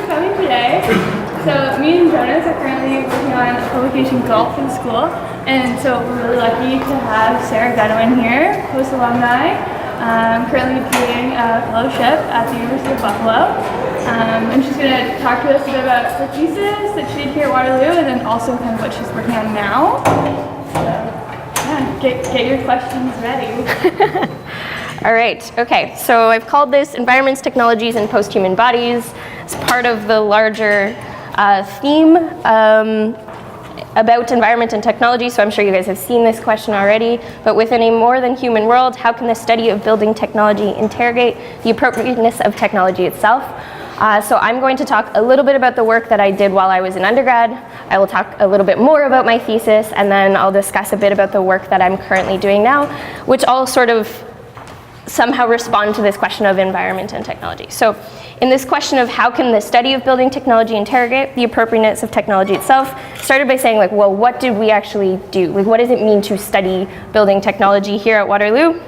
for coming today. So me and Jonas are currently working on publication Golf in School, and so we're really lucky to have Sarah Gunawan here, post alumni, currently doing a fellowship at the University of Waterloo. And she's going to talk to us a bit about her thesis that she did here at Waterloo, and then also kind of what she's working on now. So yeah, get your questions ready. All right, okay, so I've called this Environments, Technologies, and Post-Human Bodies. It's part of the larger theme about environment and technology, so I'm sure you guys have seen this question already, but within a more than human world, how can the study of building technology interrogate the appropriateness of technology itself? So I'm going to talk a little bit about the work that I did while I was in undergrad. I will talk a little bit more about my thesis, and then I'll discuss a bit about the work that I'm currently doing now, which all sort of somehow respond to this question of environment and technology. So in this question of how can the study of building technology interrogate the appropriateness of technology itself, started by saying, like, well, what did we actually do? Like, what does it mean to study building technology here at Waterloo?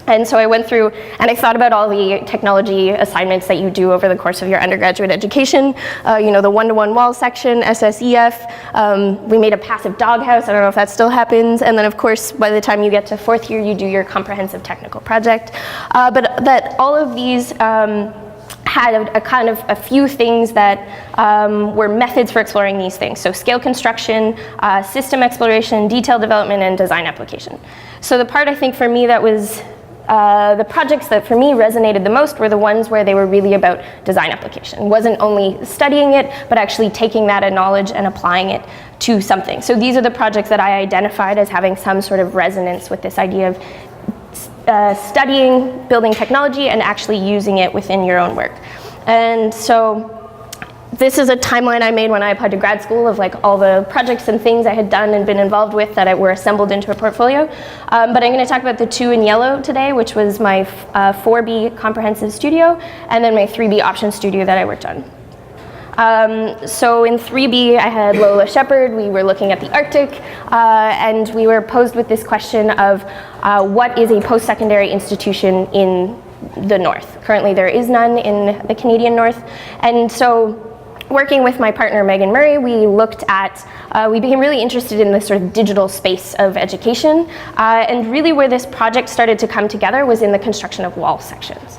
And so I went through and I thought about all the technology assignments that you do over the course of your undergraduate education. You know, the one-to-one wall section, SSEF. We made a passive doghouse. I don't know if that still happens. And then, of course, by the time you get to fourth year, you do your comprehensive technical project. But that all of these had a kind of a few things that were methods for exploring these things. So scale construction, system exploration, detail development, and design application. So the part I think for me that was the projects that for me resonated the most were the ones where they were really about design application. It wasn't only studying it, but actually taking that knowledge and applying it to something. So these are the projects that I identified as having some sort of resonance with this idea of studying building technology and actually using it within your own work. And so this is a timeline I made when I applied to grad school of like all the projects and things I had done and been involved with that were assembled into a portfolio. But I'm going to talk about the two in yellow today, which was my 4B comprehensive studio and then my 3B option studio that I worked on. So in 3B, I had Lola Shepard. We were looking at the Arctic, and we were posed with this question of what is a post-secondary institution in the North. Currently, there is none in the Canadian North, and so working with my partner Megan Murray, we looked at, we became really interested in this sort of digital space of education, and really where this project started to come together was in the construction of wall sections.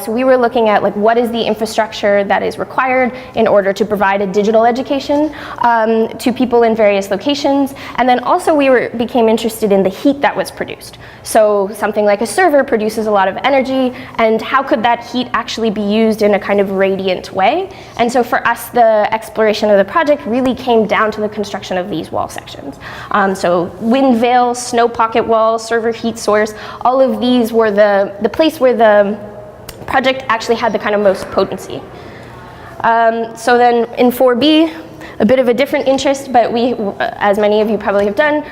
So we were looking at like what is the infrastructure that is required in order to provide a digital education to people in various locations, and then also we became interested in the heat that was produced. So something like a server produces a lot of energy, and how could that heat actually be used in a kind of radiant way? And so for us, the exploration of the project really came down to the construction of these wall sections. So wind veil, snow pocket wall, server heat source, all of these were the place where the project actually had the kind of most potency. So then in 4B, a bit of a different interest, but we, as many of you probably have done,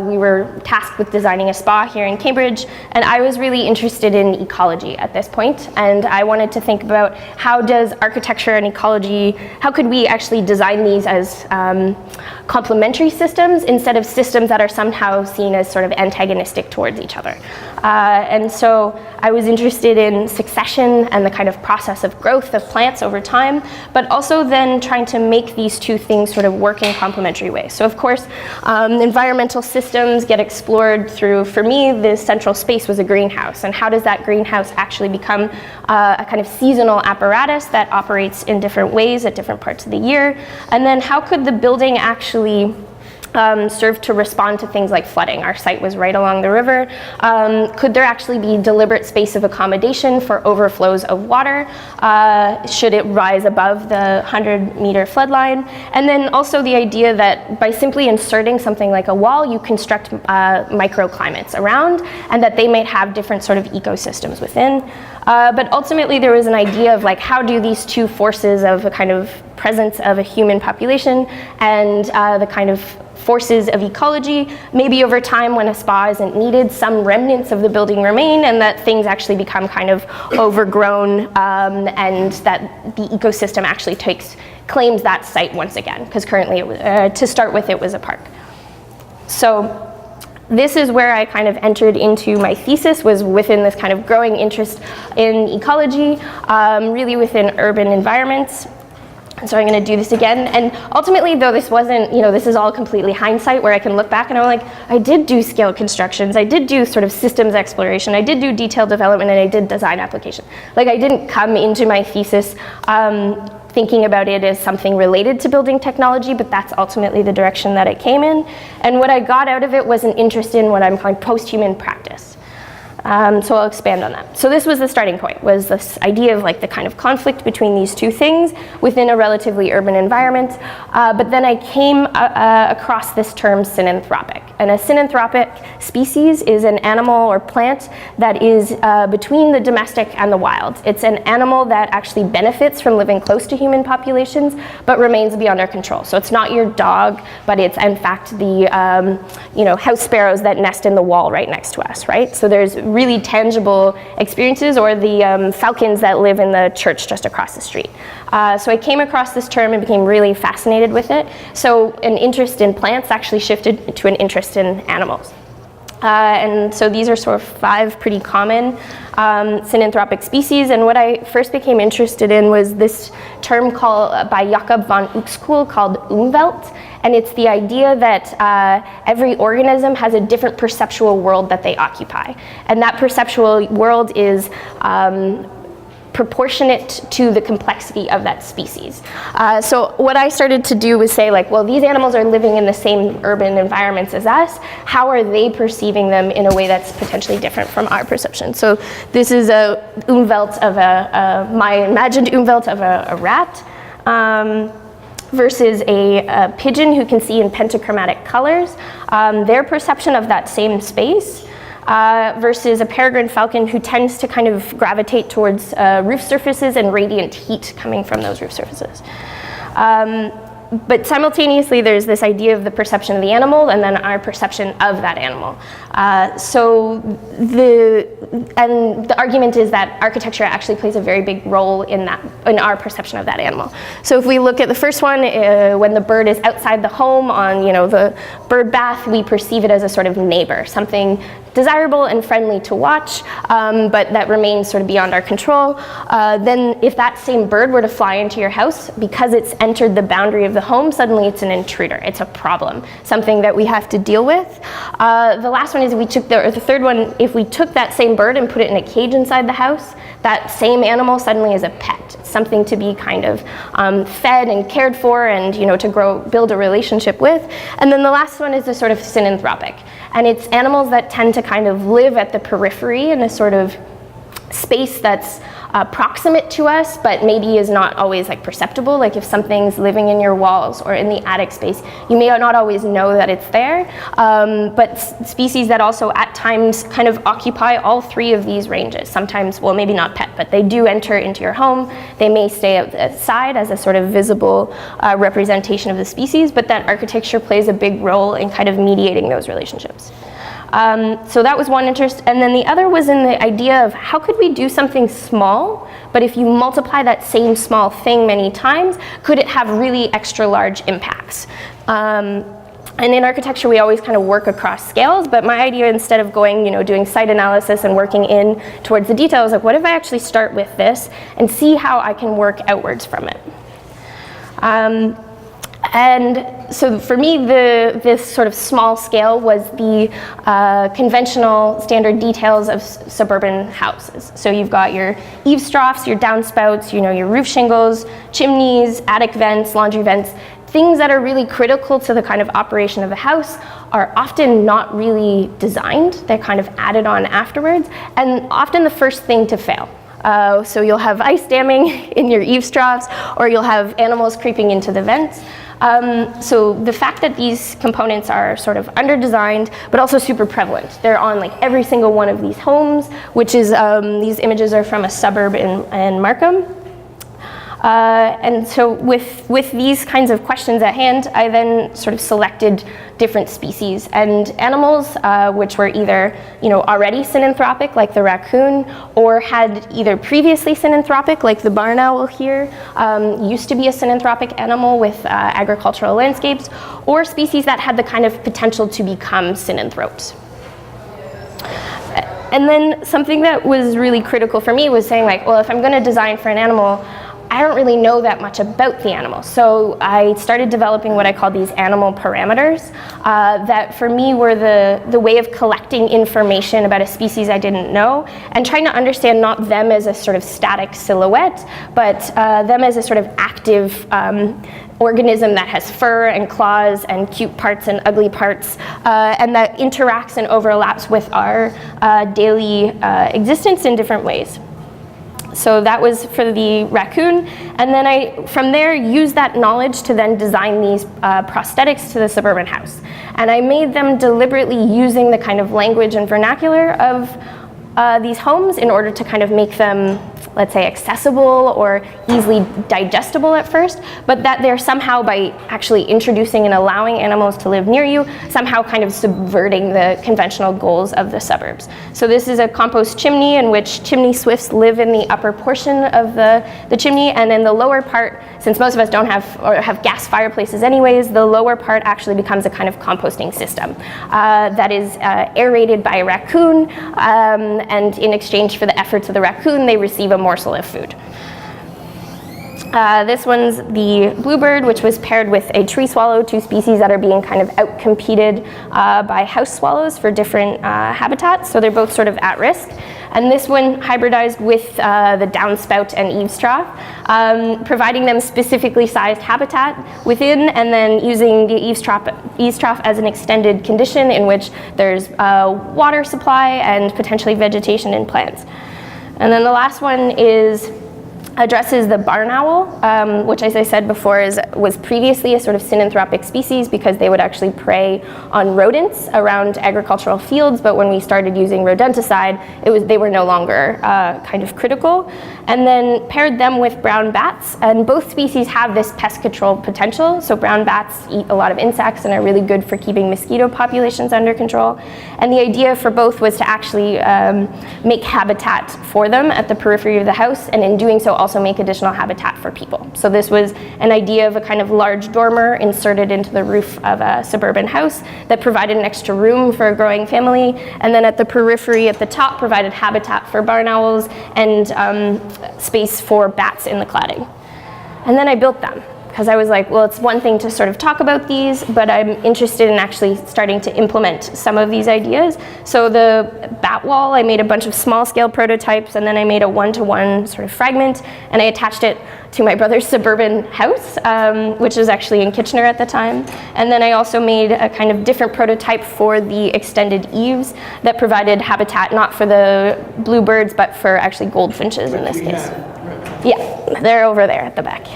we were tasked with designing a spa here in Cambridge, and I was really interested in ecology at this point, and I wanted to think about how does architecture and ecology, how could we actually design these as complementary systems instead of systems that are somehow seen as sort of antagonistic towards each other. And so I was interested in succession and the kind of process of growth of plants over time, but also then trying to make these two things sort of work in complementary ways. So of course, environmental systems get explored through, for me, the central space was a greenhouse, and how does that greenhouse actually become a kind of seasonal apparatus that operates in different ways at different parts of the year, and then how could the building actually serve to respond to things like flooding. Our site was right along the river. Could there actually be deliberate space of accommodation for overflows of water? Should it rise above the 100-meter flood line? And then also the idea that by simply inserting something like a wall, you construct microclimates around, and that they may have different sort of ecosystems within. But ultimately there was an idea of like, how do these two forces of a kind of presence of a human population and the kind of forces of ecology, maybe over time when a spa isn't needed, some remnants of the building remain, and that things actually become kind of overgrown, and that the ecosystem actually claims that site once again, because currently, to start with, it was a park. So this is where I kind of entered into my thesis, was within this kind of growing interest in ecology, really within urban environments. So I'm going to do this again, and ultimately, though this wasn't, this is all completely hindsight, where I can look back and I'm like, I did do scale constructions, I did do sort of systems exploration, I did do detailed development, and I did design application. Like, I didn't come into my thesis thinking about it as something related to building technology, but that's ultimately the direction that it came in. And what I got out of it was an interest in what I'm calling posthuman practice. So I'll expand on that. So this was the starting point, was this idea of like the kind of conflict between these two things within a relatively urban environment. But then I came across this term synanthropic. And a synanthropic species is an animal or plant that is between the domestic and the wild. It's an animal that actually benefits from living close to human populations, but remains beyond our control. So it's not your dog, but it's in fact the house sparrows that nest in the wall right next to us, right? So there's really tangible experiences, or the falcons that live in the church just across the street. So I came across this term and became really fascinated with it. So an interest in plants actually shifted to an interest in animals. And so these are sort of 5 pretty common synanthropic species, and what I first became interested in was this term called by Jakob von Uexküll called Umwelt, and it's the idea that every organism has a different perceptual world that they occupy, and that perceptual world is proportionate to the complexity of that species. So what I started to do was say, like, well, these animals are living in the same urban environments as us. How are they perceiving them in a way that's potentially different from our perception? So this is a umwelt of my imagined umwelt of a rat, versus a pigeon who can see in pentachromatic colors. Their perception of that same space versus a peregrine falcon who tends to kind of gravitate towards roof surfaces and radiant heat coming from those roof surfaces. But simultaneously, there's this idea of the perception of the animal and then our perception of that animal. So the argument is that architecture actually plays a very big role in our perception of that animal. So if we look at the first one, when the bird is outside the home on the bird bath, we perceive it as a sort of neighbor, something desirable and friendly to watch, but that remains sort of beyond our control. Then if that same bird were to fly into your house, because it's entered the boundary of the home, suddenly it's an intruder. It's a problem, something that we have to deal with. The last one is the third one, if we took that same bird and put it in a cage inside the house, that same animal suddenly is a pet. It's something to be kind of fed and cared for and to build a relationship with. And then the last one is the sort of synanthropic. And it's animals that tend to kind of live at the periphery in a sort of space that's proximate to us, but maybe is not always like perceptible. Like if something's living in your walls or in the attic space, you may not always know that it's there. But species that also at times kind of occupy all 3 of these ranges. Sometimes, well, maybe not pet, but they do enter into your home. They may stay outside as a sort of visible representation of the species, but that architecture plays a big role in kind of mediating those relationships. So that was one interest, and then the other was in the idea of how could we do something small, but if you multiply that same small thing many times, could it have really extra large impacts? And in architecture, we always kind of work across scales, but my idea, instead of going, doing site analysis and working in towards the details, like what if I actually start with this and see how I can work outwards from it? And so for me, this sort of small scale was the conventional standard details of suburban houses. So you've got your eaves troughs, your downspouts, your roof shingles, chimneys, attic vents, laundry vents. Things that are really critical to the kind of operation of the house are often not really designed. They're kind of added on afterwards, and often the first thing to fail. So you'll have ice damming in your eaves troughs, or you'll have animals creeping into the vents. So the fact that these components are sort of under-designed, but also super prevalent. They're on like every single one of these homes, which is, these images are from a suburb in Markham. And so with these kinds of questions at hand, I then sort of selected different species and animals which were either already synanthropic, like the raccoon, or had either previously synanthropic, like the barn owl here, used to be a synanthropic animal with agricultural landscapes, or species that had the kind of potential to become synanthropes. And then something that was really critical for me was saying, like, well, if I'm going to design for an animal, I I don't really know that much about the animal. So I started developing what I call these animal parameters that for me were the way of collecting information about a species I didn't know and trying to understand not them as a sort of static silhouette, but them as a sort of active organism that has fur and claws and cute parts and ugly parts, and that interacts and overlaps with our daily existence in different ways. So that was for the raccoon, and then I, from there, used that knowledge to then design these prosthetics to the suburban house. And I made them deliberately using the kind of language and vernacular of these homes in order to kind of make them, let's say, accessible or easily digestible at first, but that they're somehow, by actually introducing and allowing animals to live near you, somehow kind of subverting the conventional goals of the suburbs. So this is a compost chimney in which chimney swifts live in the upper portion of the chimney, and in the lower part, since most of us don't have gas fireplaces anyways, the lower part actually becomes a kind of composting system that is aerated by a raccoon, and in exchange for the efforts of the raccoon, they receive a morsel of food. This one's the bluebird, which was paired with a tree swallow, two species that are being kind of outcompeted by house swallows for different habitats, so they're both sort of at risk. And this one hybridized with the downspout and eaves trough, providing them specifically sized habitat within, and then using the eaves trough as an extended condition in which there's water supply and potentially vegetation and plants. And then the last one addresses the barn owl, which, as I said before, was previously a sort of synanthropic species because they would actually prey on rodents around agricultural fields, but when we started using rodenticide, they were no longer kind of critical. And then paired them with brown bats, and both species have this pest control potential. So brown bats eat a lot of insects and are really good for keeping mosquito populations under control. And the idea for both was to actually make habitat for them at the periphery of the house, and in doing so also make additional habitat for people. So this was an idea of a kind of large dormer inserted into the roof of a suburban house that provided an extra room for a growing family, and then at the periphery at the top provided habitat for barn owls and space for bats in the cladding. And then I built them, because I was like, well, it's one thing to sort of talk about these, but I'm interested in actually starting to implement some of these ideas. So the bat wall, I made a bunch of small scale prototypes, and then I made a one-to-one sort of fragment, and I attached it to my brother's suburban house, which was actually in Kitchener at the time. And then I also made a kind of different prototype for the extended eaves that provided habitat not for the bluebirds, but for actually goldfinches in this case. Yeah, they're over there at the back,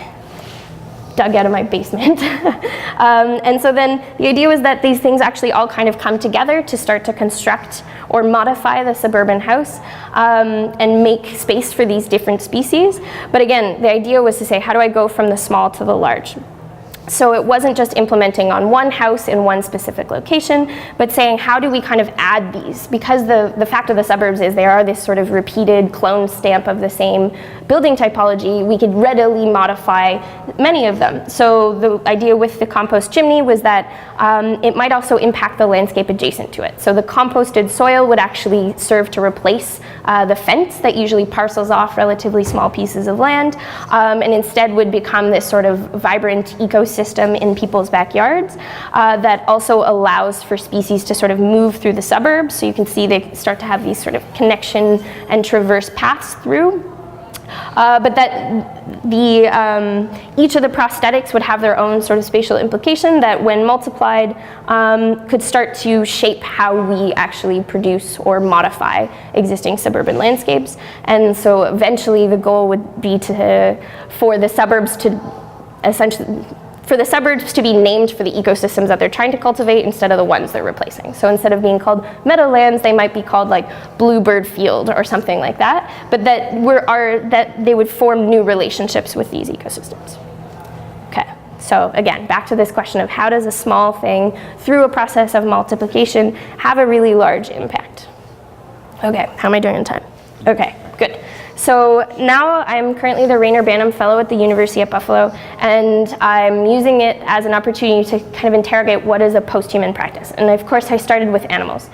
dug out of my basement. And so then the idea was that these things actually all kind of come together to start to construct or modify the suburban house and make space for these different species. But again, the idea was to say, how do I go from the small to the large? So it wasn't just implementing on one house in one specific location, but saying, how do we kind of add these? Because the fact of the suburbs is they are this sort of repeated clone stamp of the same building typology, we could readily modify many of them. So the idea with the compost chimney was that it might also impact the landscape adjacent to it. So the composted soil would actually serve to replace the fence that usually parcels off relatively small pieces of land, and instead would become this sort of vibrant ecosystem in people's backyards that also allows for species to sort of move through the suburbs. So you can see they start to have these sort of connection and traverse paths through. But that each of the prosthetics would have their own sort of spatial implication that when multiplied could start to shape how we actually produce or modify existing suburban landscapes. And so eventually the goal would be for the suburbs to be named for the ecosystems that they're trying to cultivate instead of the ones they're replacing. So instead of being called meadowlands, they might be called like Bluebird Field or something like that, but that they would form new relationships with these ecosystems. Okay, so again, back to this question of how does a small thing, through a process of multiplication, have a really large impact? Okay, how am I doing on time? Okay, good. So now I'm currently the Reyner Banham Fellow at the University of Buffalo, and I'm using it as an opportunity to kind of interrogate what is a posthuman practice. And of course I started with animals.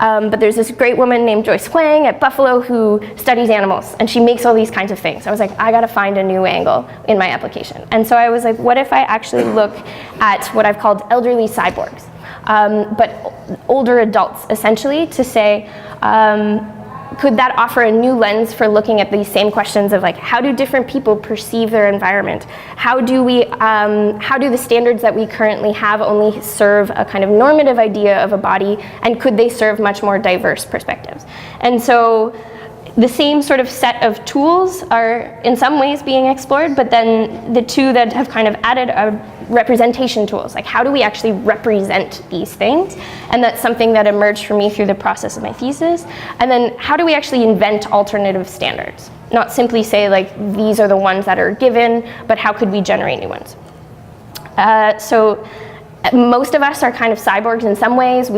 But there's this great woman named Joyce Huang at Buffalo who studies animals, and she makes all these kinds of things. I was like, I gotta find a new angle in my application. And so I was like, what if I actually look at what I've called elderly cyborgs, but older adults, essentially, to say, could that offer a new lens for looking at these same questions of like, how do different people perceive their environment? How do the standards that we currently have only serve a kind of normative idea of a body, and could they serve much more diverse perspectives? And so the same sort of set of tools are in some ways being explored, but then the two that have kind of added are representation tools, like how do we actually represent these things? And that's something that emerged for me through the process of my thesis. And then how do we actually invent alternative standards? Not simply say like, these are the ones that are given, but how could we generate new ones? So most of us are kind of cyborgs in some ways.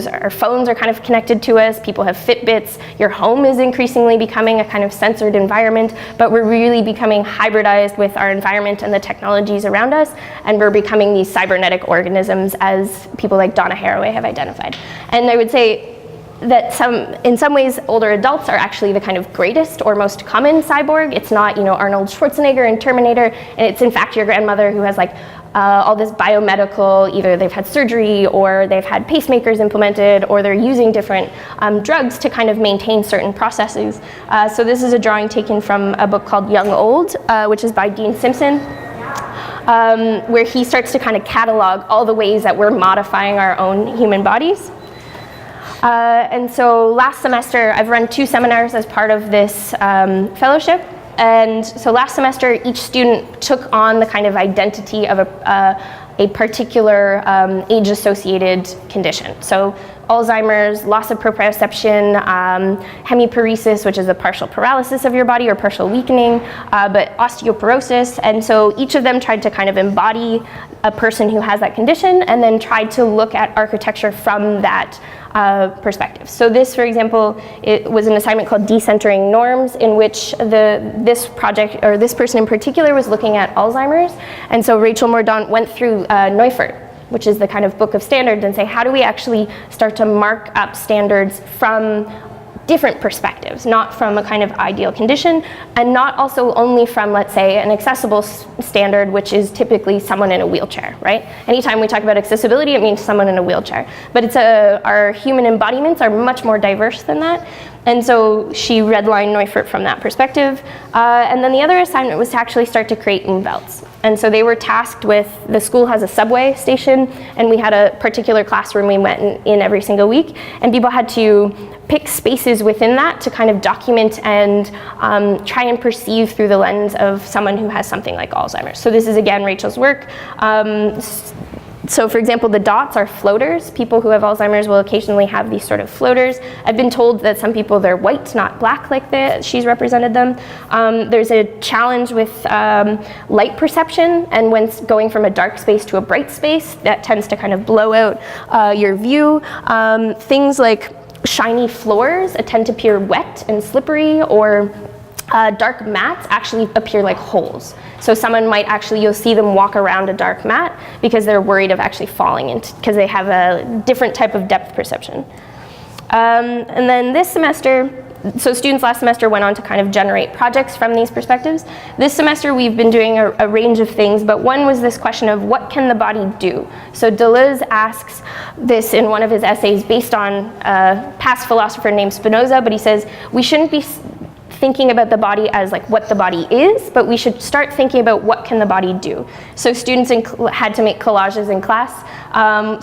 Our phones are kind of connected to us. People have Fitbits. Your home is increasingly becoming a kind of censored environment, but we're really becoming hybridized with our environment and the technologies around us, and we're becoming these cybernetic organisms, as people like Donna Haraway have identified. And I would say that in some ways, older adults are actually the kind of greatest or most common cyborg. It's not, Arnold Schwarzenegger in Terminator, and it's in fact your grandmother who has like all this biomedical, either they've had surgery or they've had pacemakers implemented, or they're using different drugs to kind of maintain certain processes. So this is a drawing taken from a book called Young Old, which is by Dean Simpson, where he starts to kind of catalog all the ways that we're modifying our own human bodies. And so last semester, I've run 2 seminars as part of this fellowship. And so last semester, each student took on the kind of identity of a particular age-associated condition. So Alzheimer's, loss of proprioception, hemiparesis, which is a partial paralysis of your body or partial weakening, but osteoporosis. And so each of them tried to kind of embody a person who has that condition, and then tried to look at architecture from that perspective. So this, for example, it was an assignment called Decentering Norms, in which this project, or this person in particular, was looking at Alzheimer's. And so Rachel Mordaunt went through Neufert, which is the kind of book of standards, and say, how do we actually start to mark up standards from different perspectives, not from a kind of ideal condition, and not also only from, let's say, an accessible standard, which is typically someone in a wheelchair, right? Anytime we talk about accessibility, it means someone in a wheelchair. But our human embodiments are much more diverse than that. And so she redlined Neufert from that perspective. And then the other assignment was to actually start to create umwelts. And so they were tasked with, the school has a subway station, and we had a particular classroom we went in every single week, and people had to pick spaces within that to kind of document and try and perceive through the lens of someone who has something like Alzheimer's. So this is, again, Rachel's work. So for example, the dots are floaters. People who have Alzheimer's will occasionally have these sort of floaters. I've been told that some people, they're white, not black, like she's represented them. There's a challenge with light perception, and when going from a dark space to a bright space, that tends to kind of blow out your view. Things like shiny floors tend to appear wet and slippery, or dark mats actually appear like holes. So someone might actually, you'll see them walk around a dark mat because they're worried of actually falling into, because they have a different type of depth perception. And then this semester, so students last semester went on to kind of generate projects from these perspectives. This semester we've been doing a range of things, but one was this question of what can the body do? So Deleuze asks this in one of his essays based on a past philosopher named Spinoza, but he says we shouldn't be thinking about the body as like what the body is, but we should start thinking about what can the body do. So students had to make collages in class.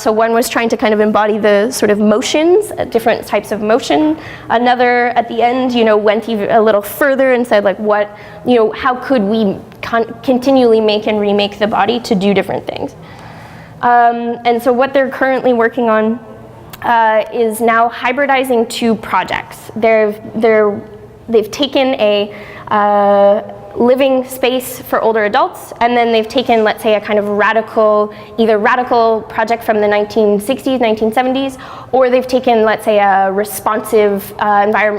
So one was trying to kind of embody the sort of motions, different types of motion. Another at the end, went even a little further and said like how could we continually make and remake the body to do different things. And so what they're currently working on is now hybridizing 2 projects. They've taken a living space for older adults, and then they've taken, let's say, a kind of either radical project from the 1960s, 1970s, or they've taken, let's say, a responsive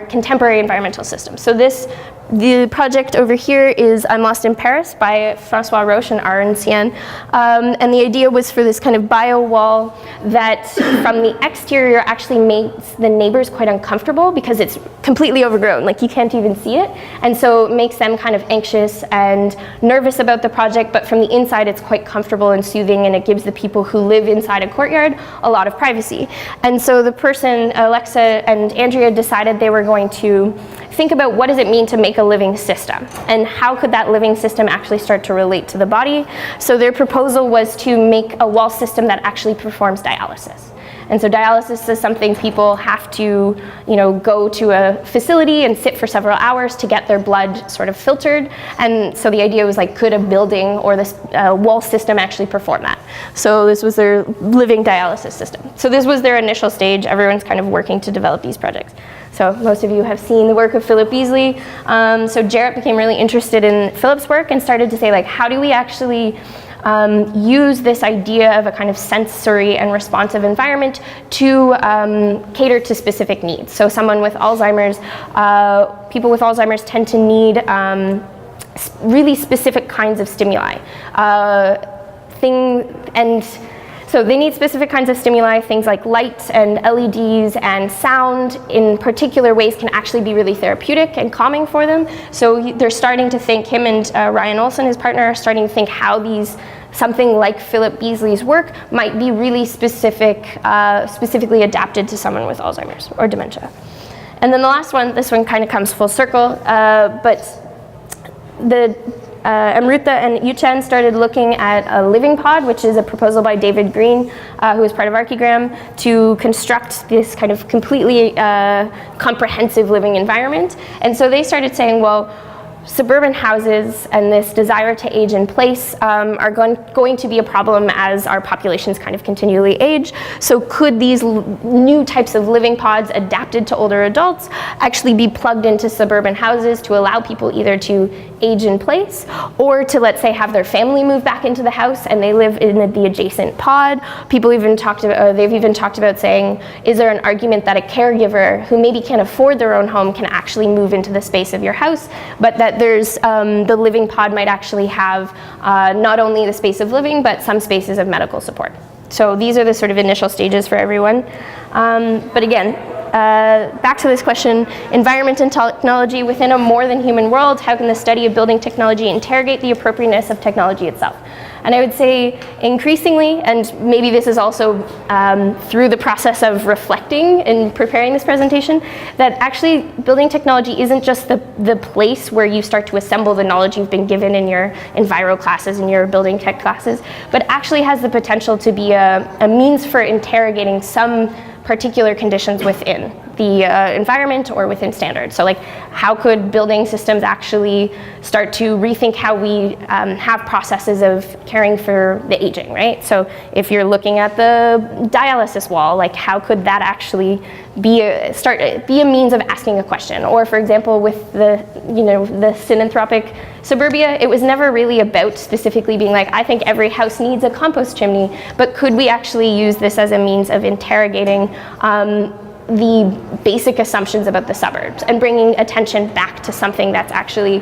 contemporary environmental system. So this the project over here is I'm Lost in Paris by Francois Roche and Aaron Cien. And the idea was for this kind of bio wall that from the exterior actually makes the neighbors quite uncomfortable because it's completely overgrown, like you can't even see it. And so it makes them kind of anxious and nervous about the project, but from the inside it's quite comfortable and soothing, and it gives the people who live inside a courtyard a lot of privacy. And so the person, Alexa and Andrea, decided they were going to think about what does it mean to make a living system, and how could that living system actually start to relate to the body. So their proposal was to make a wall system that actually performs dialysis. And so dialysis is something people have to, go to a facility and sit for several hours to get their blood sort of filtered. And so the idea was like, could a building or this wall system actually perform that? So this was their living dialysis system. So this was their initial stage. Everyone's kind of working to develop these projects. So most of you have seen the work of Philip Beasley. So Jarrett became really interested in Philip's work and started to say, like, how do we actually use this idea of a kind of sensory and responsive environment to cater to specific needs. So someone with Alzheimer's, people with Alzheimer's tend to need really specific kinds of stimuli. So they need specific kinds of stimuli, things like light and LEDs and sound in particular ways can actually be really therapeutic and calming for them. So they're starting to think, him and Ryan Olson, his partner, are starting to think how something like Philip Beasley's work might be really specifically adapted to someone with Alzheimer's or dementia. And then the last one, this one kind of comes full circle, but Amrita and Yuchen started looking at a living pod, which is a proposal by David Green, who is part of Archigram, to construct this kind of completely comprehensive living environment. And so they started saying, well, suburban houses and this desire to age in place are going to be a problem as our populations kind of continually age. So could these new types of living pods adapted to older adults actually be plugged into suburban houses to allow people either to age in place or to, let's say, have their family move back into the house and they live in the adjacent pod? People even they've even talked about saying, is there an argument that a caregiver who maybe can't afford their own home can actually move into the space of your house, but that there's the living pod might actually have not only the space of living, but some spaces of medical support. So these are the sort of initial stages for everyone. But again, back to this question, environment and technology within a more than human world, how can the study of building technology interrogate the appropriateness of technology itself? And I would say increasingly, and maybe this is also through the process of reflecting and preparing this presentation, that actually building technology isn't just the place where you start to assemble the knowledge you've been given in your enviro classes and your building tech classes, but actually has the potential to be a means for interrogating some particular conditions within the environment or within standards. So like, how could building systems actually start to rethink how we have processes of caring for the aging, right? So if you're looking at the dialysis wall, like how could that actually be a means of asking a question? Or for example, with the synanthropic suburbia, it was never really about specifically being like, I think every house needs a compost chimney, but could we actually use this as a means of interrogating the basic assumptions about the suburbs and bringing attention back to something that's actually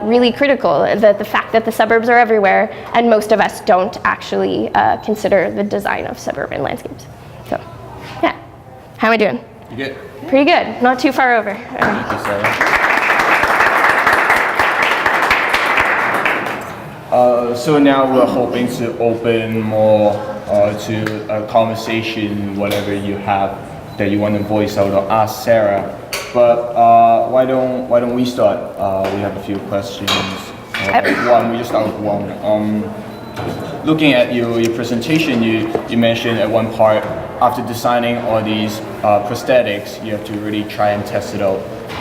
really critical, the fact that the suburbs are everywhere and most of us don't actually consider the design of suburban landscapes. So, yeah. How am I doing? You good? Pretty good. Not too far over. All right. So now we're hoping to open more to a conversation, whatever you have that you want to voice out or ask Sarah. But why don't we start? We have a few questions. We just start with one. Looking at your presentation, you mentioned at one part, after designing all these prosthetics, you have to really try and test it out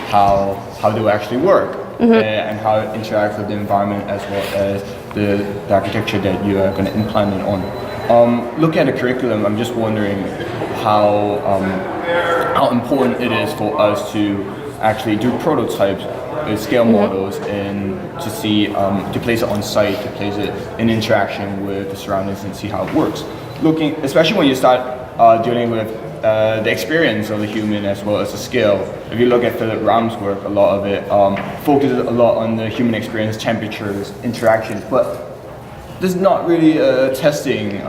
how they actually work. And how it interacts with the environment as well as the architecture that you are going to implement on. Looking at the curriculum, I'm just wondering how important it is for us to actually do prototypes, scale models, and to see to place it on site, to place it in interaction with the surroundings and see how it works. Especially when you start dealing with the experience of the human as well as the skill. If you look at Philip Ram's work, a lot of it focuses a lot on the human experience, temperatures, interactions, but there's not really a testing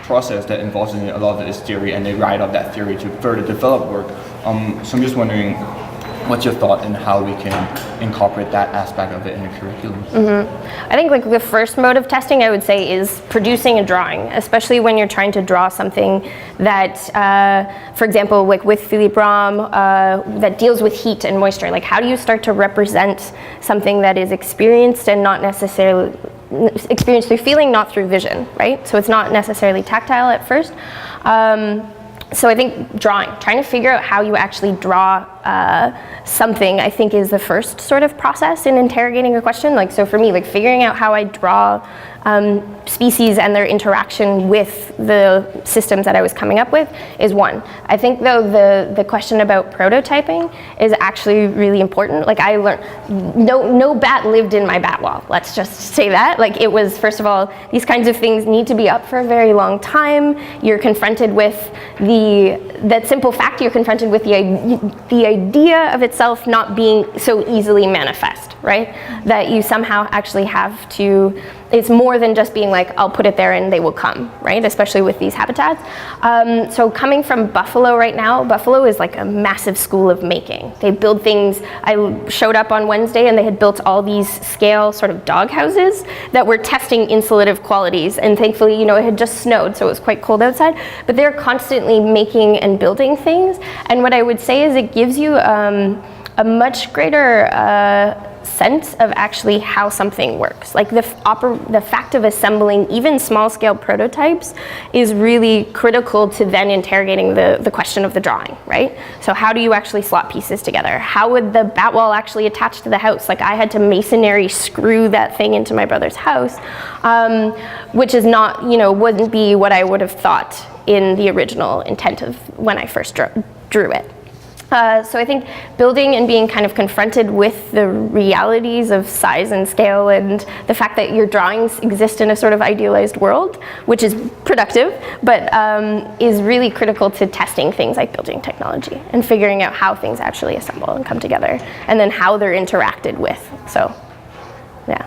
process that involves in a lot of this theory, and they write up that theory to further develop work. So I'm just wondering, what's your thought on how we can incorporate that aspect of it in the curriculum? I think like the first mode of testing, I would say, is producing a drawing, especially when you're trying to draw something that, for example, like with Philippe Ram, that deals with heat and moisture. Like, how do you start to represent something that is experienced and not necessarily experienced through feeling, not through vision, right? So it's not necessarily tactile at first. So I think trying to figure out how you actually draw something, I think, is the first sort of process in interrogating a question. Like, so for me, like figuring out how I draw species and their interaction with the systems that I was coming up with is one. I think though the question about prototyping is actually really important. Like, I learned, no bat lived in my bat wall, let's just say that. Like, it was, first of all, these kinds of things need to be up for a very long time. You're confronted with that simple fact, you're confronted with the idea of itself not being so easily manifest, right? That you somehow actually have to, it's more than just being like, I'll put it there and they will come, right? Especially with these habitats. So coming from Buffalo right now, Buffalo is like a massive school of making. They build things. I showed up on Wednesday and they had built all these scale sort of dog houses that were testing insulative qualities. And thankfully, you know, it had just snowed, so it was quite cold outside. But they're constantly making and building things. And what I would say is it gives you a much greater sense of actually how something works. Like the fact of assembling even small-scale prototypes is really critical to then interrogating the question of the drawing, right? So how do you actually slot pieces together? How would the bat wall actually attach to the house? Like, I had to masonry screw that thing into my brother's house, which is not, you know, wouldn't be what I would have thought in the original intent of when I first drew it. So I think building and being kind of confronted with the realities of size and scale and the fact that your drawings exist in a sort of idealized world, which is productive, but is really critical to testing things like building technology and figuring out how things actually assemble and come together, and then how they're interacted with. So, yeah.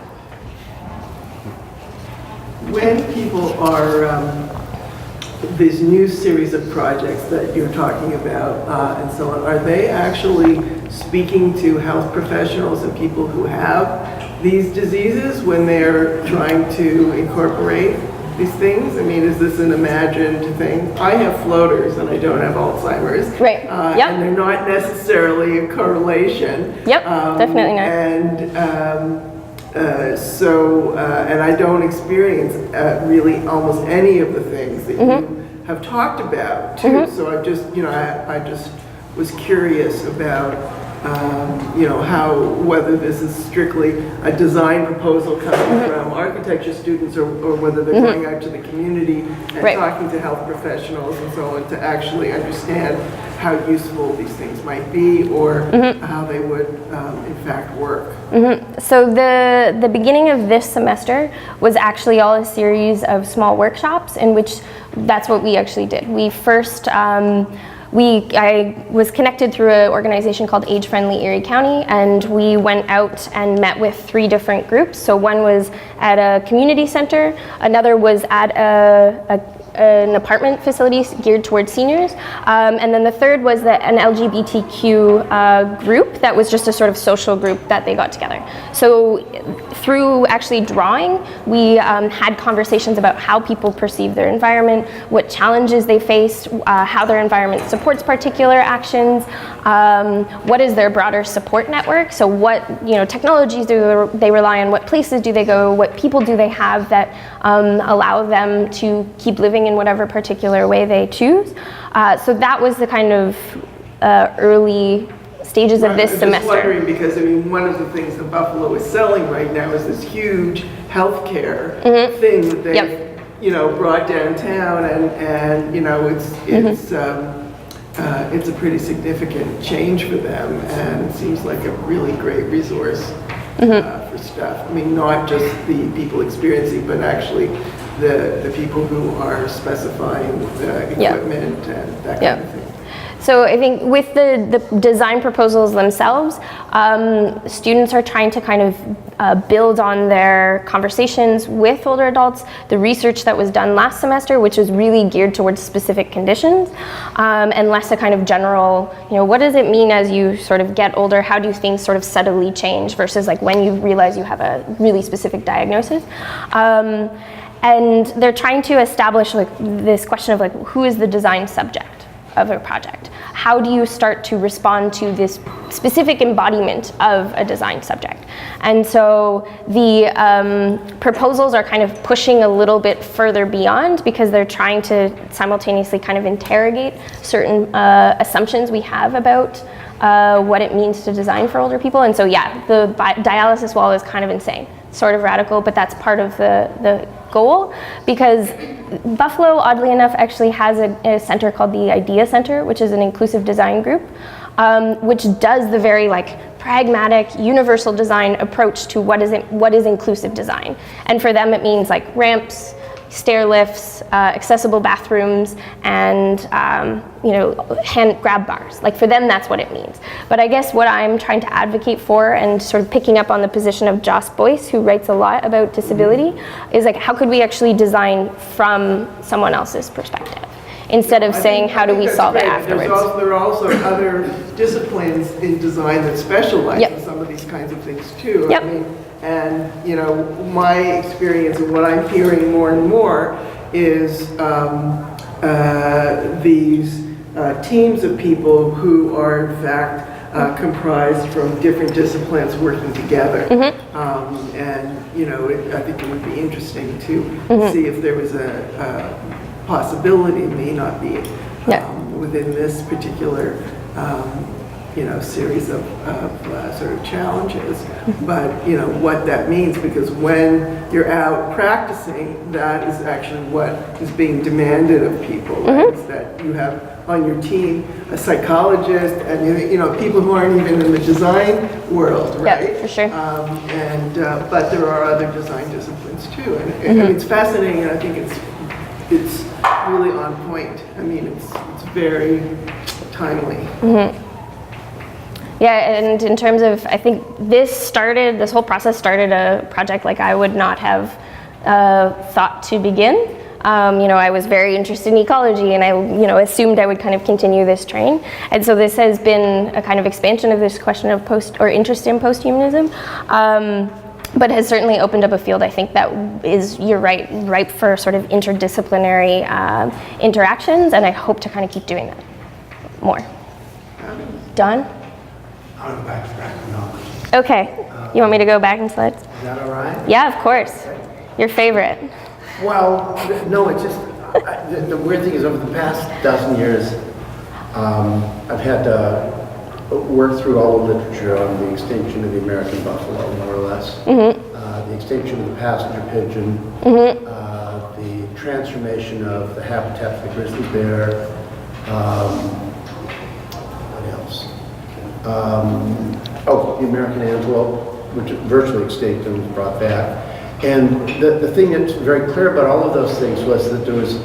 When people are these new series of projects that you're talking about and so on, are they actually speaking to health professionals and people who have these diseases when they're trying to incorporate these things? I mean, is this an imagined thing? I have floaters and I don't have Alzheimer's. Right. Yep. And they're not necessarily a correlation. Yep, definitely not. And I don't experience really almost any of the things that you have talked about too. So I just, you know, I just was curious about, you know, whether this is strictly a design proposal coming from architecture students or whether they're going out to the community and talking to health professionals and so on to actually understand how useful these things might be or how they would in fact work. So the beginning of this semester was actually all a series of small workshops in which that's what we actually did. We first, I was connected through an organization called Age Friendly Erie County, and we went out and met with 3 different groups. So one was at a community center, another was at an apartment facility geared towards seniors, and then the third was an LGBTQ group that was just a sort of social group that they got together. So through actually drawing, we had conversations about how people perceive their environment, what challenges they faced, how their environment supports particular actions, what is their broader support network, so what, you know, technologies do they rely on, what places do they go, what people do they have that allow them to keep living in whatever particular way they choose. So that was the kind of early stages of this semester. I'm just wondering because, I mean, one of the things that Buffalo is selling right now is this huge healthcare thing that they've, you know, brought downtown, and you know, it's a pretty significant change for them, and it seems like a really great resource for stuff. I mean, not just the people experiencing, but actually the people who are specifying the equipment and that kind of thing. So I think with the design proposals themselves, students are trying to kind of build on their conversations with older adults, the research that was done last semester, which was really geared towards specific conditions, and less a kind of general, what does it mean as you sort of get older? How do things sort of subtly change versus like when you realize you have a really specific diagnosis? And they're trying to establish like this question of like, who is the design subject of a project? How do you start to respond to this specific embodiment of a design subject? And so the proposals are kind of pushing a little bit further beyond because they're trying to simultaneously kind of interrogate certain assumptions we have about what it means to design for older people. And so yeah, the dialysis wall is kind of insane, sort of radical, but that's part of the goal, because Buffalo, oddly enough, actually has a center called the Idea Center, which is an inclusive design group, which does the very like pragmatic, universal design approach to what is inclusive design. And for them, it means like ramps, stair lifts, accessible bathrooms, and hand grab bars. Like for them, that's what it means. But I guess what I'm trying to advocate for, and sort of picking up on the position of Joss Boyce, who writes a lot about disability, is like how could we actually design from someone else's perspective instead of saying how do we solve it afterwards. There are also other disciplines in design that specialize in some of these kinds of things too. I mean, and my experience and what I'm hearing more and more is these teams of people who are in fact comprised from different disciplines working together. And I think it would be interesting to see if there was a possibility, may not be within this particular series of sort of challenges, but what that means, because when you're out practicing, that is actually what is being demanded of people, right? Is that you have on your team a psychologist and people who aren't even in the design world, right? Yeah, for sure. But there are other design disciplines too, and it's fascinating, and I think it's really on point. I mean, it's very timely. Yeah, and in terms of, I think this whole process started a project like I would not have thought to begin. I was very interested in ecology, and I assumed I would kind of continue this train. And so this has been a kind of expansion of this question of interest in posthumanism. But has certainly opened up a field, I think, that is, you're right, ripe for sort of interdisciplinary interactions, and I hope to kind of keep doing that more. Done? I want to go back to practical knowledge. Okay. You want me to go back in slides? Is that all right? Yeah, of course. Your favorite. Well, no, it's just, the weird thing is over the past dozen years, I've had to work through all the literature on the extinction of the American buffalo, more or less. The extinction of the passenger pigeon, the transformation of the habitat for the grizzly bear, what else? The American antelope, which is virtually extinct and was brought back. And the thing that's very clear about all of those things was that there was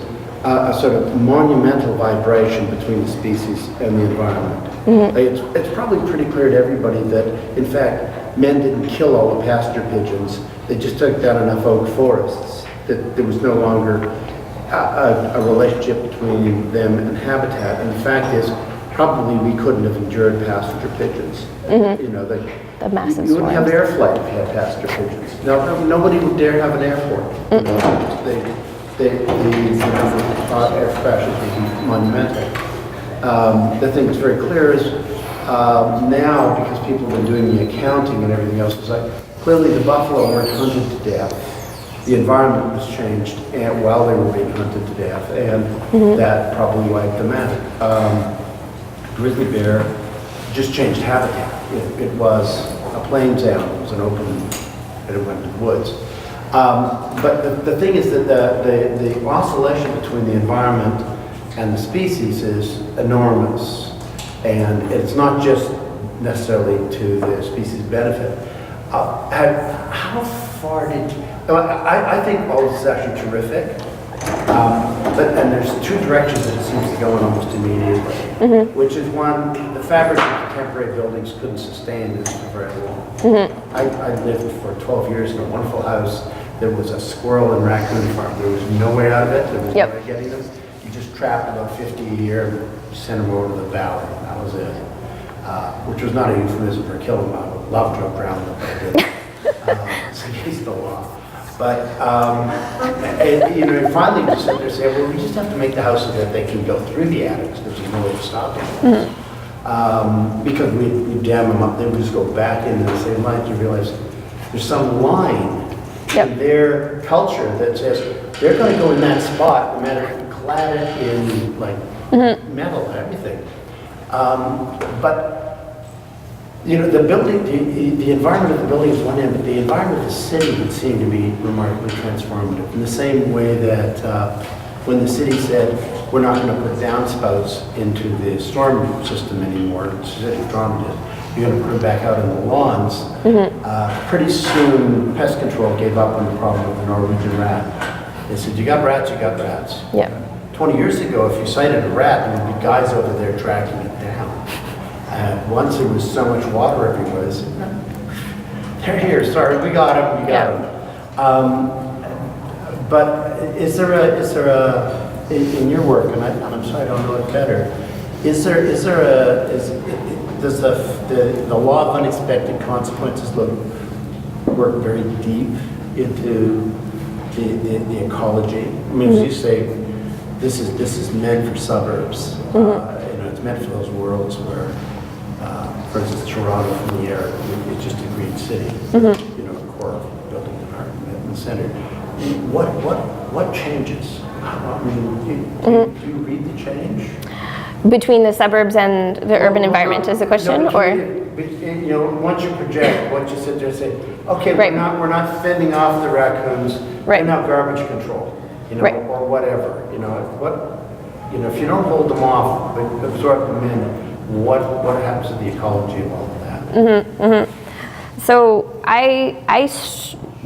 a sort of monumental vibration between the species and the environment. It's probably pretty clear to everybody that, in fact, men didn't kill all the passenger pigeons. They just took down enough oak forests that there was no longer a relationship between them and habitat. And the fact is, probably we couldn't have endured passenger pigeons. The massive you wouldn't have swarms. air flight if you had passenger pigeons. Nobody would dare have an airport. The air crashes would be monumental. The thing that's very clear is now, because people have been doing the accounting and everything else, it's like clearly the buffalo weren't hunted to death. The environment was changed while they were being hunted to death, and that probably wiped them out. Grizzly bear just changed habitat. It was a plains animal, it was an open, and it went to the woods. But the thing is that the oscillation between the environment and the species is enormous, and it's not just necessarily to the species' benefit. How far did you, I think all this is actually terrific. And there's two directions that it seems to go in almost immediately, which is one, the fabric of contemporary buildings couldn't sustain this for very long. I lived for 12 years in a wonderful house. There was a squirrel and raccoon farm. There was no way out of it. There was no way getting them. You just trapped about 50 a year, sent them over to the valley. That was it. Which was not a euphemism for killing them. I would love to have drowned them, but I didn't. It's against the law. But, and finally we said there, say, well, we just have to make the house so that they can go through the attics. There's no way to stop it. Because we dam them up, they would just go back into the same line. You realize there's some line in their culture that says they're going to go in that spot, no matter if you clad it in like metal, everything. But the building, the environment of the building is one end, but the environment of the city would seem to be remarkably transformative. In the same way that when the city said, we're not going to put downspouts into the storm system anymore, you're going to put them back out in the lawns. Pretty soon, pest control gave up on the problem of the Norwegian rat. They said, you got rats, you got rats. 20 years ago, if you sighted a rat, there would be guys over there tracking it down. Once there was so much water everywhere, they said, they're here, sorry, we got them, we got them. But is there a, in your work, and I'm sorry I don't know it better, does the law of unexpected consequences work very deep into the ecology? I mean, as you say, this is meant for suburbs. It's meant for those worlds where, for instance, Toronto from the air is just a green city. A core of building in the center. What changes? I mean, do you read the change? Between the suburbs and the urban environment is the question, once you project, once you sit there and say, okay, we're not fending off the raccoons, we're now garbage control, or whatever, if you don't hold them off, but absorb them in, what happens to the ecology of all of that? So I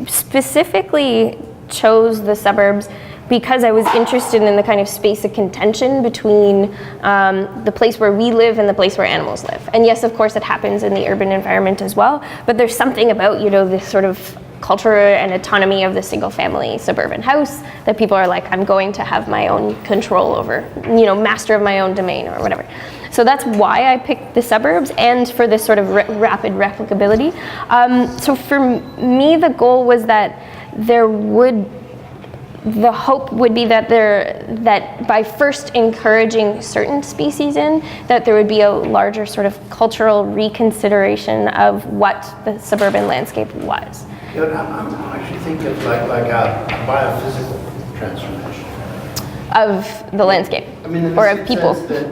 specifically chose the suburbs because I was interested in the kind of space of contention between the place where we live and the place where animals live. And yes, of course, it happens in the urban environment as well, but there's something about, this sort of culture and autonomy of the single family suburban house that people are like, I'm going to have my own control over, master of my own domain or whatever. So that's why I picked the suburbs and for this sort of rapid replicability. So for me, the goal was that the hope would be that by first encouraging certain species that there would be a larger sort of cultural reconsideration of what the suburban landscape was. I'm actually thinking of like a biophysical transformation of the landscape, or of people. That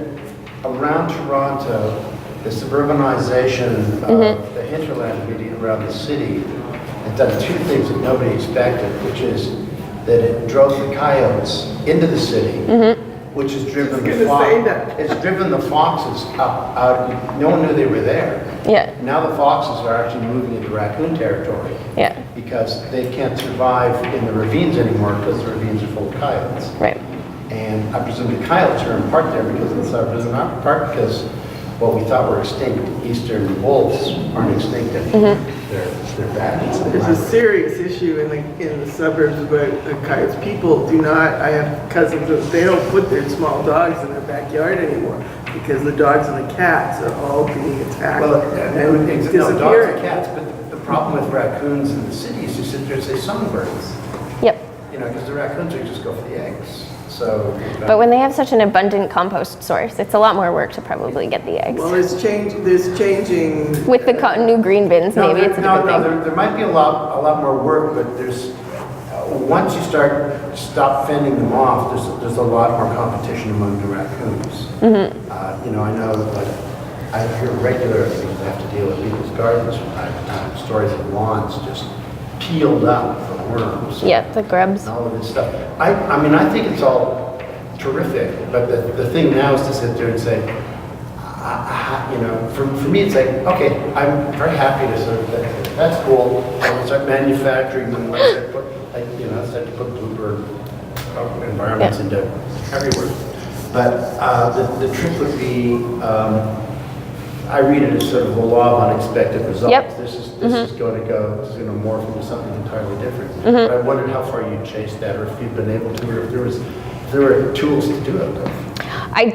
around Toronto, the suburbanization of the hinterland media around the city has done two things that nobody expected, which is that it drove the coyotes into the city, which has driven it's driven the foxes out. No one knew they were there. Now the foxes are actually moving into raccoon territory. Because they can't survive in the ravines anymore because the ravines are full of coyotes. And I presume the coyotes are in part there because of the suburbs, and not in part because what we thought were extinct eastern wolves aren't extinct anymore. They're bad. There's a serious issue in the suburbs about coyotes. People do not. I have cousins they don't put their small dogs in their backyard anymore because the dogs and the cats are all being attacked and disappearing. Dogs and cats, but the problem with raccoons in the cities, you sit there and say songbirds. Because the raccoons are just go for the eggs. But when they have such an abundant compost source, it's a lot more work to probably get the eggs. Well, there's changing. With the new green bins, maybe it's a different thing. There might be a lot more work, but there's once you stop fending them off, there's a lot more competition among the raccoons. I know that I hear regularly because I have to deal with people's gardens. Stories of lawns just peeled up for worms. The grubs. And all of this stuff. I think it's all terrific, but the thing now is to sit there and say, for me it's like, okay, I'm very happy to sort of That's cool. When we start manufacturing them, I start to put bluebird environments into everywhere. But the trick would be, I read it as sort of a law of unexpected results. Yep. This is going to morph into something entirely different. But I wondered how far you chased that, or if you've been able to, or if there were tools to do it. I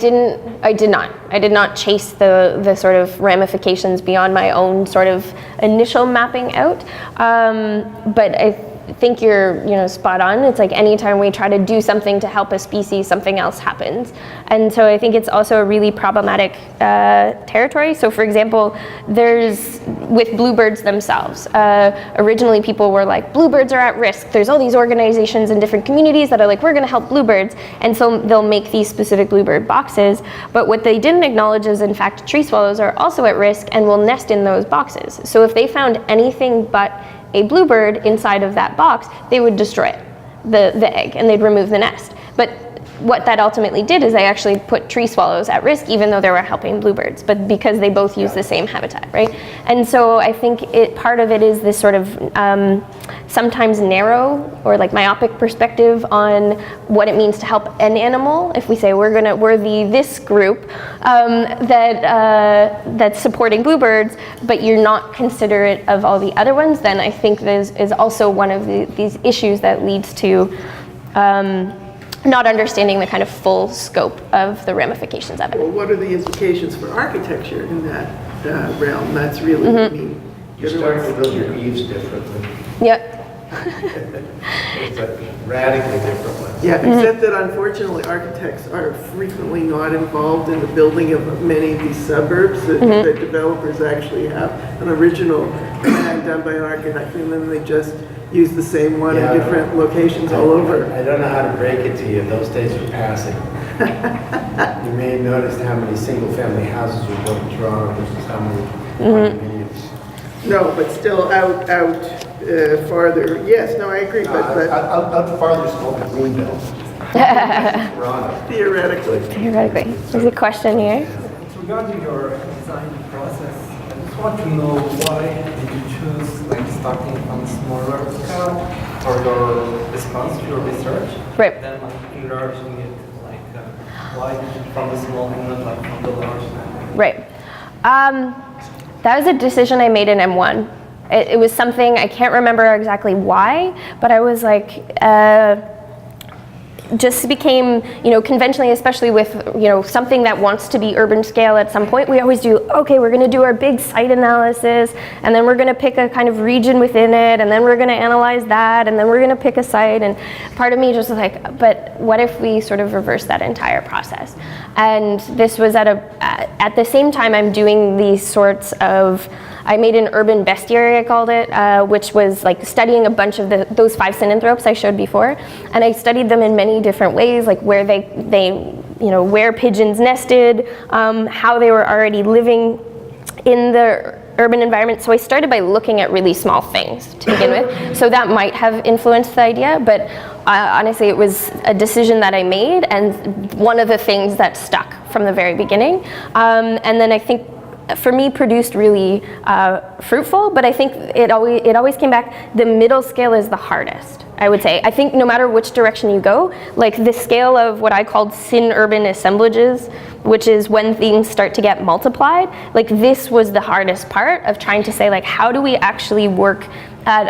did not chase the sort of ramifications beyond my own sort of initial mapping out. But I think you're spot on. It's like anytime we try to do something to help a species, something else happens. And so I think it's also a really problematic territory. So for example, there's with bluebirds themselves. Originally people were like, bluebirds are at risk. There's all these organizations in different communities that are like, we're gonna help bluebirds. And so they'll make these specific bluebird boxes. But what they didn't acknowledge is in fact, tree swallows are also at risk and will nest in those boxes. So if they found anything but a bluebird inside of that box, they would destroy it, the egg, and they'd remove the nest. But what that ultimately did is they actually put tree swallows at risk, even though they were helping bluebirds, but because they both use the same habitat, right? And so I think part of it is this sort of sometimes narrow or like myopic perspective on what it means to help an animal. If we say we're this group that's supporting bluebirds, but you're not considerate of all the other ones, then I think this is also one of these issues that leads to not understanding the kind of full scope of the ramifications of it. Well, what are the implications for architecture in that realm? That's really, I mean, You start to build your eaves differently. Yep. It's a radically different one. yeah, except that unfortunately architects are frequently not involved in the building of many of these suburbs. That developers actually have an original plan done by an architect, and then they just use the same one in different locations all over. I don't know how to break it to you. Those days are passing. You may have noticed how many single-family houses were built in Toronto versus how many condominiums. No, but still out farther. Yes, no, I agree. But out farther is called the green belt. Toronto. theoretically. Theoretically. There's a question here. Regarding your design process, I just want to know why did you choose like starting on smaller scale for your response to your research, Right. then like enlarging it, like why from the small and not like from the large? Right. That was a decision I made in M1. It was something, I can't remember exactly why, but I was like, just became, conventionally, especially with, something that wants to be urban scale at some point, we always do, okay, we're gonna do our big site analysis, and then we're gonna pick a kind of region within it, and then we're gonna analyze that, and then we're gonna pick a site, and part of me just was like, but what if we sort of reverse that entire process? And this was at the same time I'm doing these sorts of, I made an urban bestiary, I called it, which was like studying a bunch of those 5 synanthropes I showed before, and I studied them in many different ways, like where where pigeons nested, how they were already living in the urban environment. So I started by looking at really small things to begin with. So that might have influenced the idea, but honestly, it was a decision that I made, and one of the things that stuck from the very beginning. And then I think, for me, produced really fruitful, but I think it always came back, the middle scale is the hardest, I would say. I think no matter which direction you go, like the scale of what I called syn-urban assemblages, which is when things start to get multiplied, like this was the hardest part of trying to say, like, how do we actually work at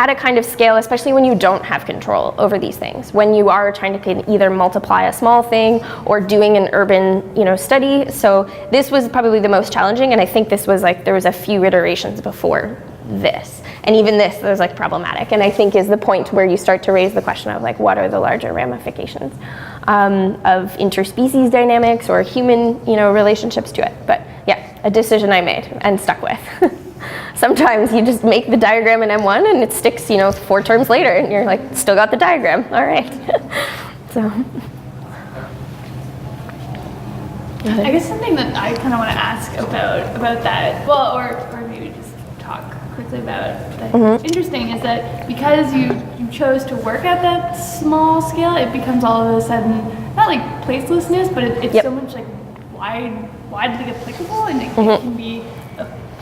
a kind of scale, especially when you don't have control over these things, when you are trying to either multiply a small thing or doing an urban, study. So this was probably the most challenging, and I think this was like, there was a few iterations before this. And even this was like problematic, and I think is the point where you start to raise the question of like, what are the larger ramifications of interspecies dynamics or human, relationships to it. But yeah, a decision I made and stuck with. Sometimes you just make the diagram in M1 and it sticks, 4 terms later, and you're like, still got the diagram, all right. So. I guess something that I kind of want to ask about that, well, or maybe just talk quickly about that's interesting, is that because you chose to work at that small scale, it becomes all of a sudden, not like placelessness, but it's so much like widely applicable, and it can be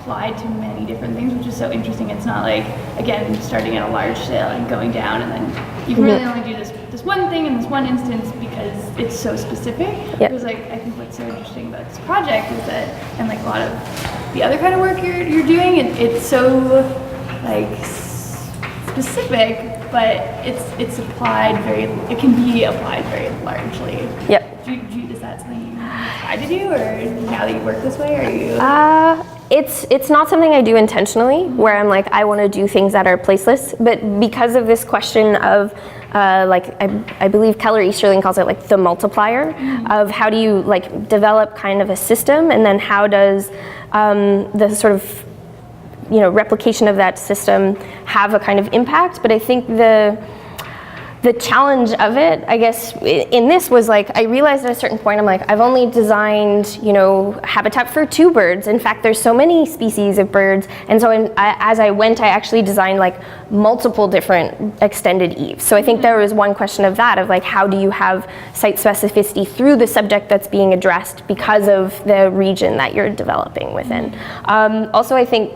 applied to many different things, which is so interesting. It's not like, again, starting at a large scale and going down, and then you can really only do this one thing in this one instance because it's so specific. Yep. Because like, I think what's so interesting about this project is that, and like a lot of the other kind of work you're doing, it's so like specific, but it's applied it can be applied very largely. Yep. Is that something you try to do, or now that you work this way, are you? It's not something I do intentionally, where I'm like, I want to do things that are placeless, but because of this question of like I believe Keller Easterling calls it like the multiplier of how do you like develop kind of a system, and then how does the sort of replication of that system have a kind of impact. But I think the challenge of it, I guess, in this was like, I realized at a certain point, I'm like, I've only designed, habitat for 2 birds. In fact, there's so many species of birds. And so as I went, I actually designed like multiple different extended eaves. So I think there was one question of that, of like, how do you have site specificity through the subject that's being addressed because of the region that you're developing within. Also, I think,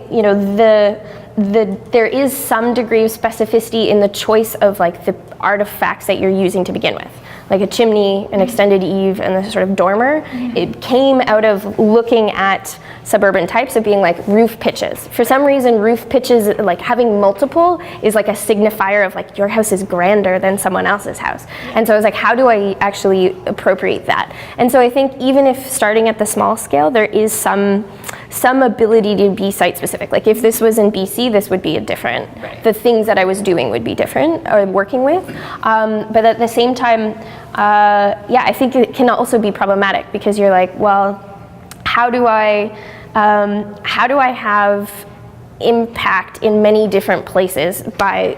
there is some degree of specificity in the choice of like the artifacts that you're using to begin with. Like a chimney, an extended eave, and the sort of dormer. It came out of looking at suburban types of being like roof pitches. For some reason, roof pitches, like having multiple, is like a signifier of like your house is grander than someone else's house. And so I was like, how do I actually appropriate that? And so I think even if starting at the small scale, there is some ability to be site specific. Like if this was in BC, this would be a different, the things that I was doing would be different, or working with. But at the same time, I think it can also be problematic, because you're like, well, how do I have impact in many different places by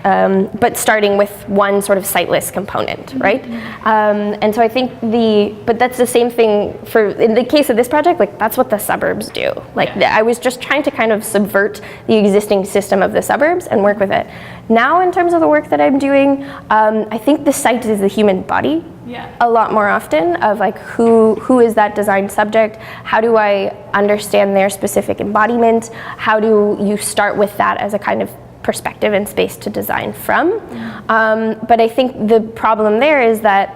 but starting with one sort of siteless component, right? And so I think but that's the same thing in the case of this project, like that's what the suburbs do. Like I was just trying to kind of subvert the existing system of the suburbs and work with it. Now in terms of the work that I'm doing, I think the site is the human body. A lot more often, of like who is that design subject, how do I understand their specific embodiment, how do you start with that as a kind of perspective and space to design from. But I think the problem there is that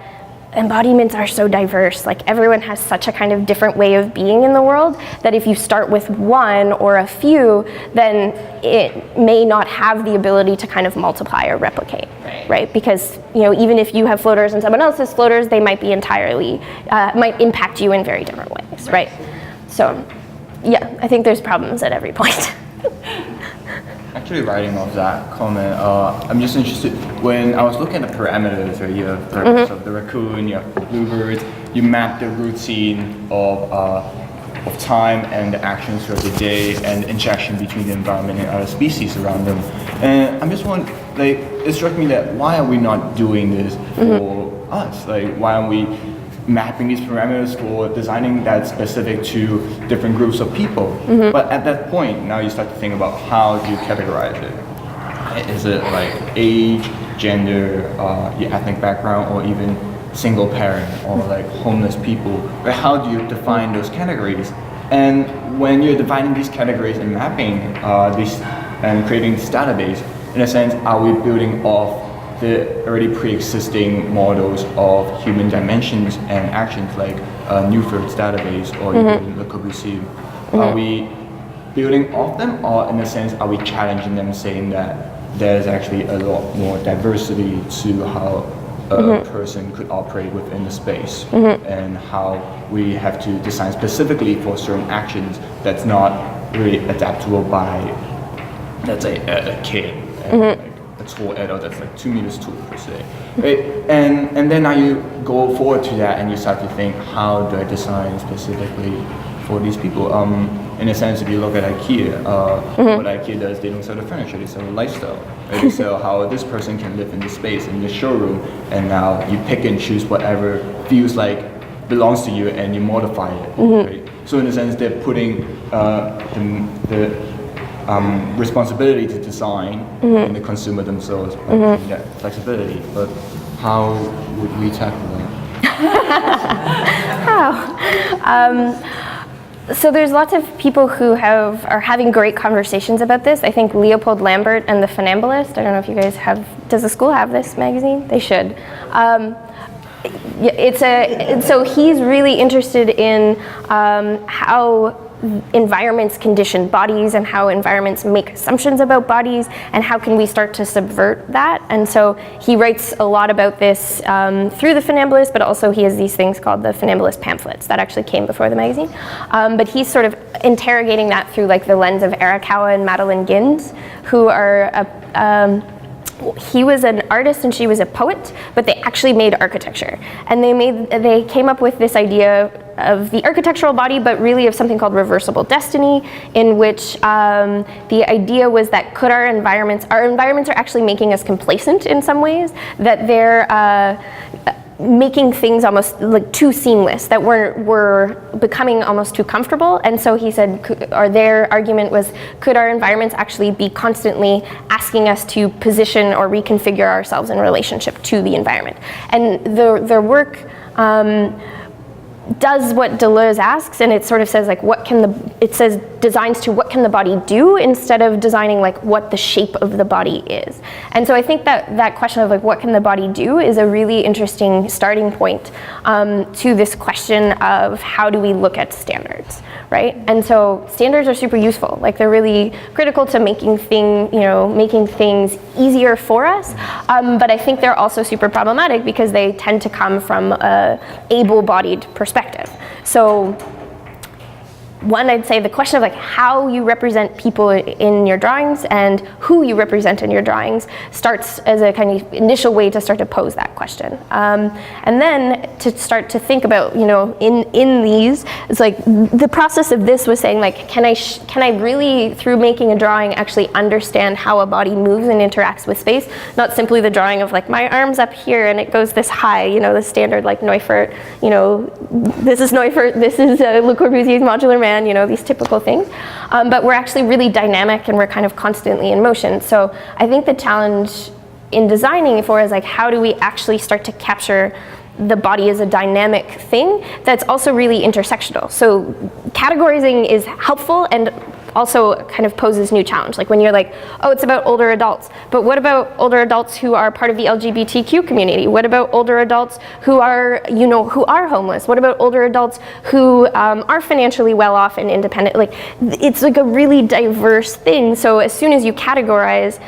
embodiments are so diverse. Like everyone has such a kind of different way of being in the world, that if you start with one or a few, then it may not have the ability to kind of multiply or replicate, right? Because even if you have floaters and someone else has floaters, they might be might impact you in very different ways, right? So yeah, I think there's problems at every point. Actually, writing off that comment, I'm just interested, when I was looking at the parameters, right, you have the raccoon, you have the bluebirds, you map the routine of time and the actions throughout the day and the interaction between the environment and other species around them. And I'm just wondering, like, it struck me that why are we not doing this for us? Like, why aren't we mapping these parameters for designing that specific to different groups of people? But at that point, now you start to think about how do you categorize it? Is it like age, gender, your ethnic background, or even single parent, or like homeless people? But how do you define those categories? And when you're defining these categories and mapping these and creating this database, in a sense, are we building off the already pre-existing models of human dimensions and actions, like Newford's database or even Le Corbusier? Are we building off them, or in a sense, are we challenging them, saying that there's actually a lot more diversity to how a person could operate within the space, and how we have to design specifically for certain actions that's not really adaptable by, let's say, a kid. A tall adult that's like 2 meters tall per se, right? And then now you go forward to that and you start to think, how do I design specifically for these people? In a sense, if you look at IKEA, what IKEA does, they don't sell the furniture, they sell the lifestyle. Right? They sell how this person can live in this space, in this showroom, and now you pick and choose whatever feels like belongs to you and you modify it. Right? So in a sense, they're putting the responsibility to design in the consumer themselves, that flexibility. But how would we tackle that? How? So there's lots of people who are having great conversations about this. I think Leopold Lambert and the Funambulist, I don't know if you guys have, does the school have this magazine? They should. So he's really interested in how environments condition bodies and how environments make assumptions about bodies and how can we start to subvert that. And so he writes a lot about this through the Funambulist, but also he has these things called the Funambulist pamphlets that actually came before the magazine. But he's sort of interrogating that through like the lens of Arakawa and Madeline Gins, who are he was an artist and she was a poet, but they actually made architecture. And they came up with this idea of the architectural body, but really of something called reversible destiny, in which the idea was that our environments are actually making us complacent in some ways, that they're making things almost like too seamless, that we're becoming almost too comfortable. And so he said, or their argument was, could our environments actually be constantly asking us to position or reconfigure ourselves in relationship to the environment? And their work does what Deleuze asks, and it sort of says like, designs to what can the body do, instead of designing like what the shape of the body is. And so I think that question of like what can the body do is a really interesting starting point to this question of how do we look at standards, right? And so standards are super useful. Like they're really critical to making things easier for us. But I think they're also super problematic because they tend to come from a able-bodied perspective. So one, I'd say the question of like how you represent people in your drawings and who you represent in your drawings starts as a kind of initial way to start to pose that question. And then to start to think about, in these, it's like the process of this was saying like, can I really, through making a drawing, actually understand how a body moves and interacts with space? Not simply the drawing of like, my arm's up here and it goes this high, the standard like Neufert, this is Neufert, this is Le Corbusier's Modular Man, these typical things. But we're actually really dynamic and we're kind of constantly in motion. So I think the challenge in designing for is like, how do we actually start to capture the body as a dynamic thing that's also really intersectional? So categorizing is helpful and also kind of poses new challenge. Like when you're like, oh, it's about older adults, but what about older adults who are part of the LGBTQ community? What about older adults who are, who are homeless? What about older adults who are financially well off and independent? Like, it's like a really diverse thing. So as soon as you categorize,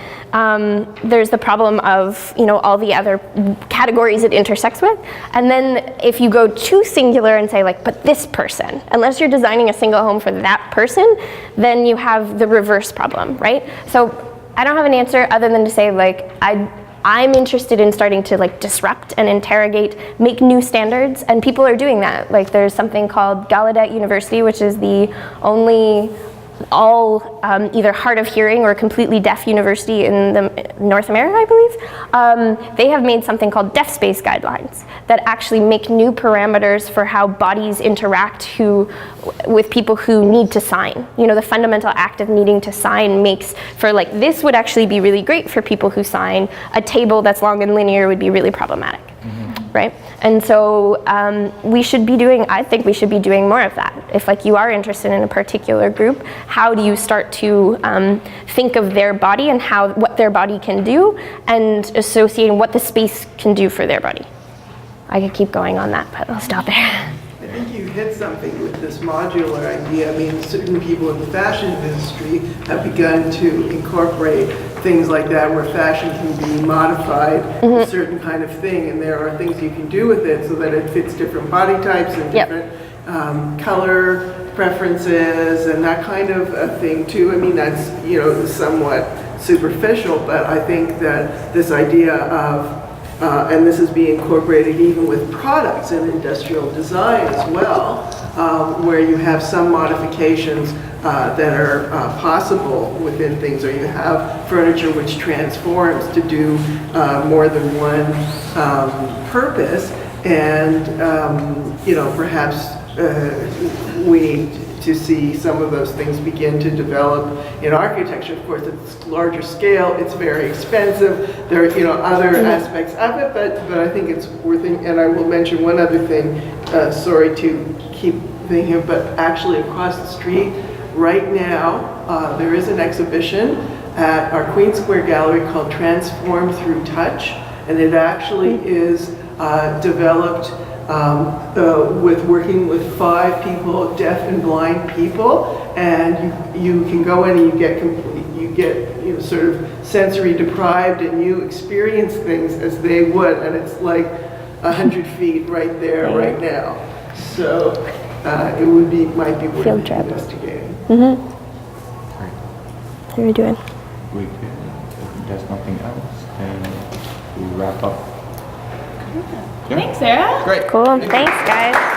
there's the problem of, all the other categories it intersects with. And then if you go too singular and say like, but this person, unless you're designing a single home for that person, then you have the reverse problem, right? So I don't have an answer other than to say like, I'm interested in starting to like disrupt and interrogate, make new standards, and people are doing that. Like there's something called Gallaudet University, which is the only either hard of hearing or completely deaf university in North America, I believe. They have made something called deaf space guidelines that actually make new parameters for how bodies interact with people who need to sign. The fundamental act of needing to sign makes for like, this would actually be really great for people who sign. A table that's long and linear would be really problematic. Right? And so I think we should be doing more of that. If like you are interested in a particular group, how do you start to think of their body and what their body can do, and associating what the space can do for their body? I could keep going on that, but I'll stop there. I think you hit something with this modular idea. I mean, certain people in the fashion industry have begun to incorporate things like that, where fashion can be modified a certain kind of thing, and there are things you can do with it so that it fits different body types and different color preferences and that kind of a thing too. I mean, that's somewhat superficial, but I think that this idea of and this is being incorporated even with products and industrial design as well, where you have some modifications that are possible within things, or you have furniture which transforms to do more than one purpose, and perhaps we need to see some of those things begin to develop in architecture. Of course, it's larger scale, it's very expensive, there are other aspects of it, but I think it's worth it. And I will mention one other thing, sorry to keep thinking of, but actually across the street right now, there is an exhibition at our Queen Square Gallery called Transform Through Touch, and it actually is developed with working with 5 people, deaf and blind people, and you can go in and you get sort of sensory deprived, and you experience things as they would, and it's like 100 feet right there, right now. So it might be worth Field trip. investigating. Mm-hmm. How are you doing? We can, if there's nothing else, then we wrap up. Thanks, Sarah. Great. Cool. Thanks, guys.